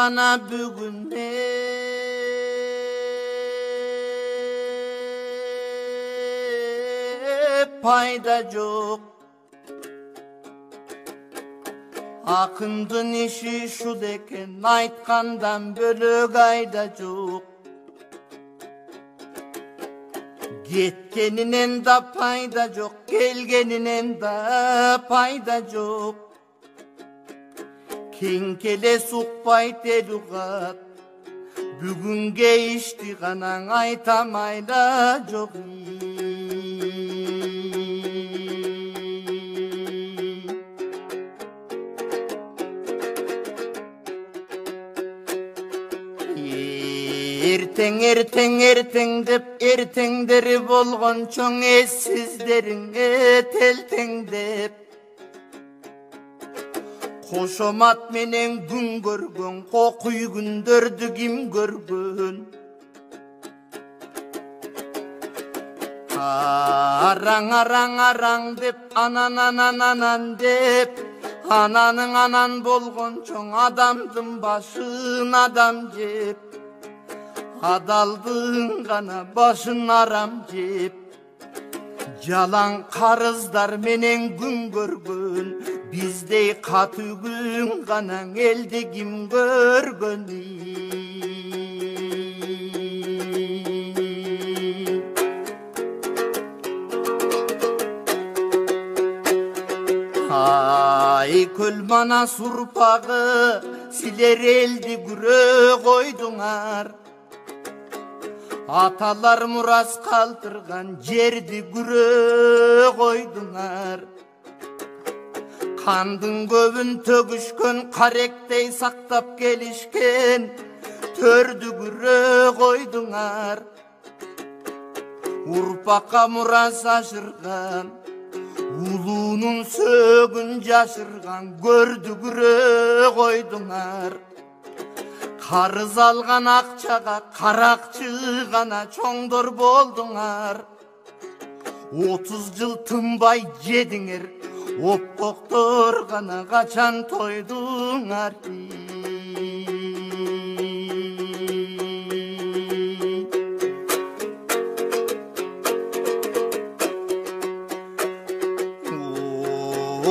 gana bugün payda yok. Akındın işi şu deken aytkandan bölük ayda yok. Gitkeninen da payda yok, gelgeninen da payda yok. Kenkele sukpay telugat, bugünge işti ganan aytamayla yok. Erteң dep ertеңдери болгон чоң эссиздериңе телтең деп кошомат менен күн көргөн кокуй күндөрдү ким көргөн араң деп анан деп ананың анан болгон чоң адамдын башын адам жеп adaldın gana başın aram jep jalan karızlar menen gün görgün bizdey katı gün gana elde kim görgön ay kölmana surpağı siler eldi güre koyduңар Atalar muras kaldırgan жерди күрө койдуңар Кандын көбүн төгүшкөн каректей сактап келишкен төрдү күрө койдуңар Урпакка мурас ашырган улуунун сөгүн жашырган көрдү күрө койдуңар Karız algan akçaga karakçı gana çoңdor bolduңар 30 жыл тынбай жедиңер оппоктор гана качан тойдуңар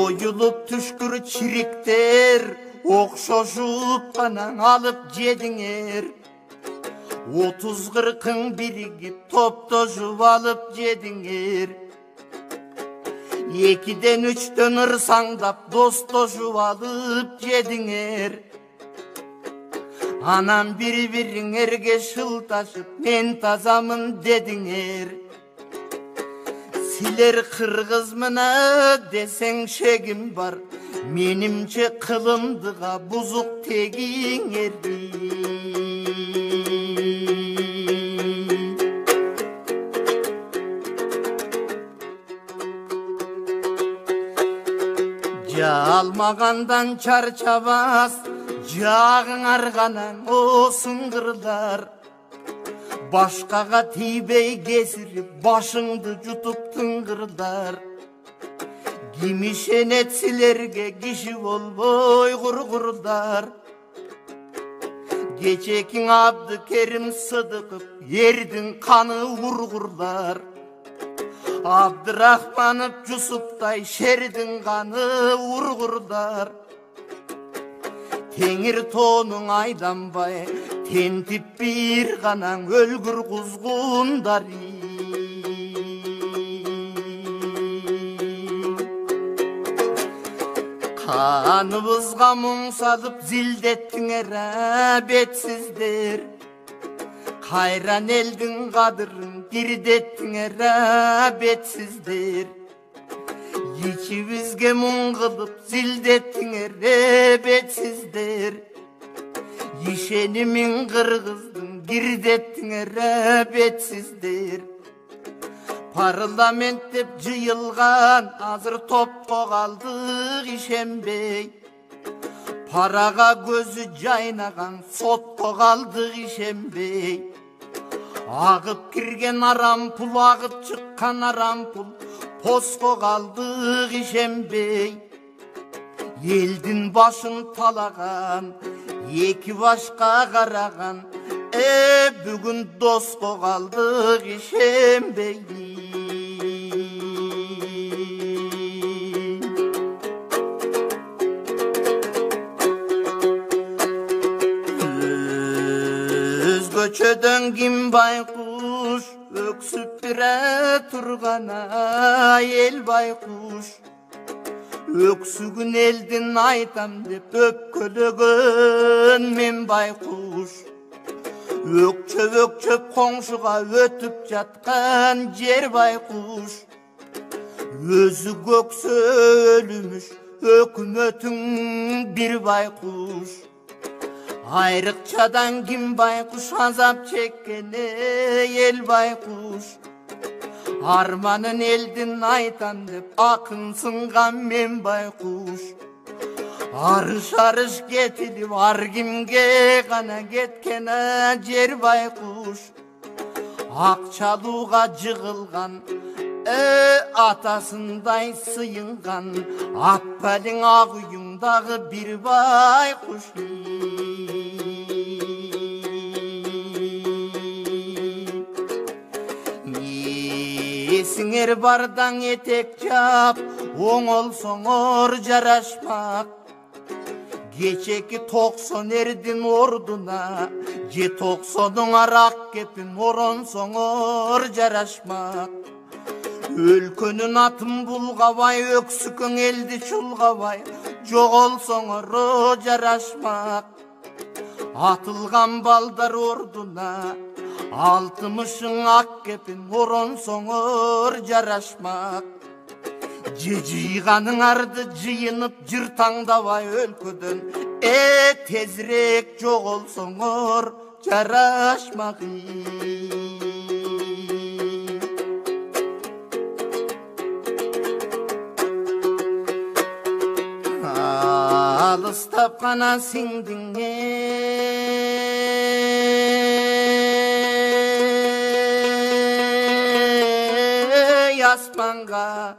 Oyulup түшкүр чириктер Окшошуп гана алып жедиңер 30-40 биригип топтошуп алып жедиңер 2-ден 3-төн ырсаңдап достошуп алып жедиңер Анан бири-бириңерге шылташып мен тазамын дедиңер Силер кыргыз мына десең шегим бар Менимче кылымдыга бузук тегиңер Жалмагандан чарчабас жагыңар гана осуңгырлар Башкага тийбей кесирип башыңды жутуп тыңгырдар Ким ишенет силерге киши болбой кургурдар Кечекиң Абдыкерим Сыдыков эрдин каны ургурдар Абдырахманов Жусуптай шердин каны ургурдар Теңир тоонуң айданбай тентип бир канаң өлгүр кузгундар Kanımızga muң salıp zildеттиңер бетсиздер Кайран элдин кадырын кирдеттиңер бетсиздер Ичибизге muң кылып зилдеттиңер бетсиздер Ишенимин кыргыздын кирдеттиңер бетсиздер Parlament деп жыйылган азыр топко калдык ишенбей Парага көзү жайнаган сотко калдык ишенбей Агып кирген арам пул агып чыккан арам пул Поско калдык ишенбей Элдин башын талаган Eki başka karagan bugün dosto kaldık işembeyi. Özgöçödön kim baykuş öksüp bire turgana el baykuş. Öksügün eldin aytam dep öpkölөгөн men baykuş. Ökçöp koңшуга ötüp жаткан жер baykuş. Özü göksö ölümüş ökümötüň bir baykuş. Ayrıkçadan kim baykuş azap çekkene el baykuş. Armanın eldin aytan dep akın sıngan men baykuş. Arış getilip ar kimge gana getkene jer baykuş. Akçaluğa jığılgan atasınday sıyıngan Appalin ağıyındağı bir baykuş. Esiңер bardan etek çap oңolsoңor jaraşmak. Geçeki 90 erdin orduna je 90'ın arak kepin oronsoңor jaraşmak. Өлкөнүн атын булгабай өксүкөң элди чулгабай жоголсоңор жарашмак. Атылган балдар ордуна 60'ың ак кепин оронсоңор жарашмак. Жыйганың арды жыйынып жыр таңдабай өлкөдөн тезирээк жоголсоңор жарашмак. Alыстап қана сіңдің аспанға.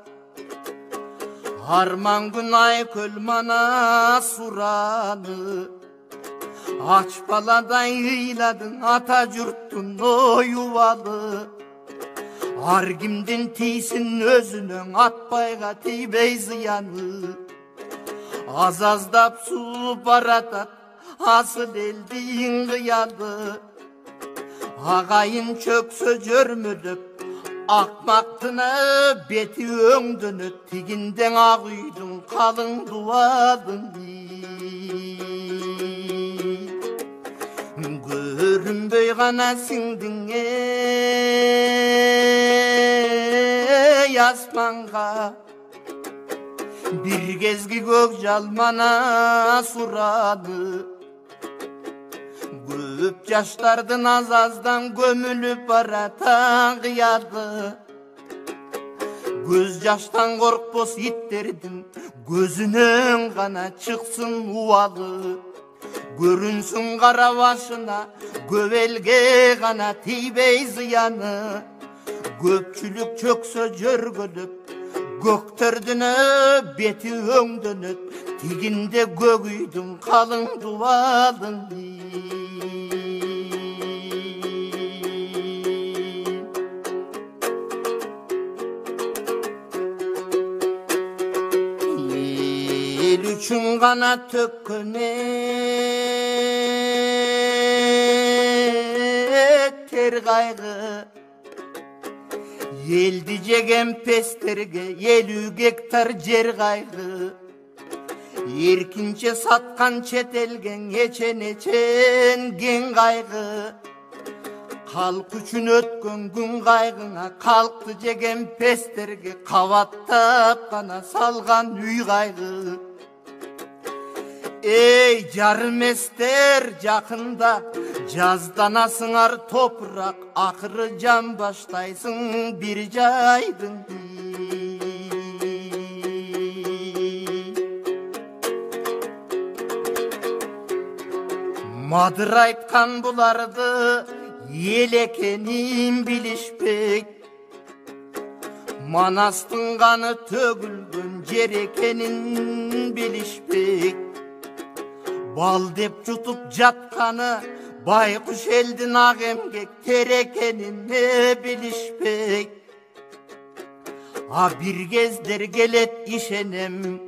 Арман күн ай көл мана сураны. Ач баладай ыйладың ата жұрттың оювалы. Ар кимдин тийсин өзүнөң атпайга тийбей зыяны. Азаздап су баратат асыл элдин кыялы. Агайын чөксө жөрмөлөп акмактына бети өңдөнөт тигинден ак үйдүн калың дубадын. Көрүнбөй гана сиңдиң аспанга. Bir gezgi gök жалмана сурады. Көп жаштардын азаздан көмүлүп баратан кыярды. Көз жаштан коркпос иттердин көзүнөн гана чыксын убалы. Көрүнсүн кара башына көп элге гана тийбей зыяны. Көпчүлүк чөксө жөргөлөп көктөрдүнө бети өңдөнөт тигинде көк үйдүн калың дубалын. Эл үчүн гана төккөн тер кайгы. Елді жеген пестерге 50 гектар жер кайгы. Эркинче саткан четелген эчен кен кайгы. Калк үчүн өткөн күн кайгыңа калкты жеген пестерге кабаттап гана салган үй кайгы. Эй жарыместер жакында жазданасыңар топурак, акыры жан баштайсың бир жайдын. Мадыр айткан буларды эл экенин билишпек. Манастын каны төгүлгөн жер экенин билишпек. Bal деп жұтып жатқаны байқұш елдің ақ емгек терекенін не білішпей. Bir кездер келет ишенем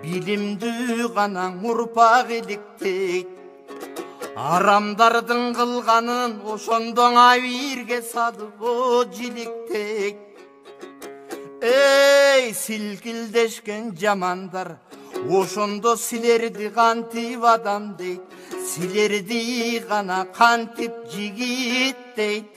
билимді ғана ұрпақ еліктейді. Арамдардың қылғанын ошондоңа бирге садып о жиликтейт. Эй, силкилдешкен жамандар, ошондо силерди кантип адам дейт, силерди гана кантип жигит дейт.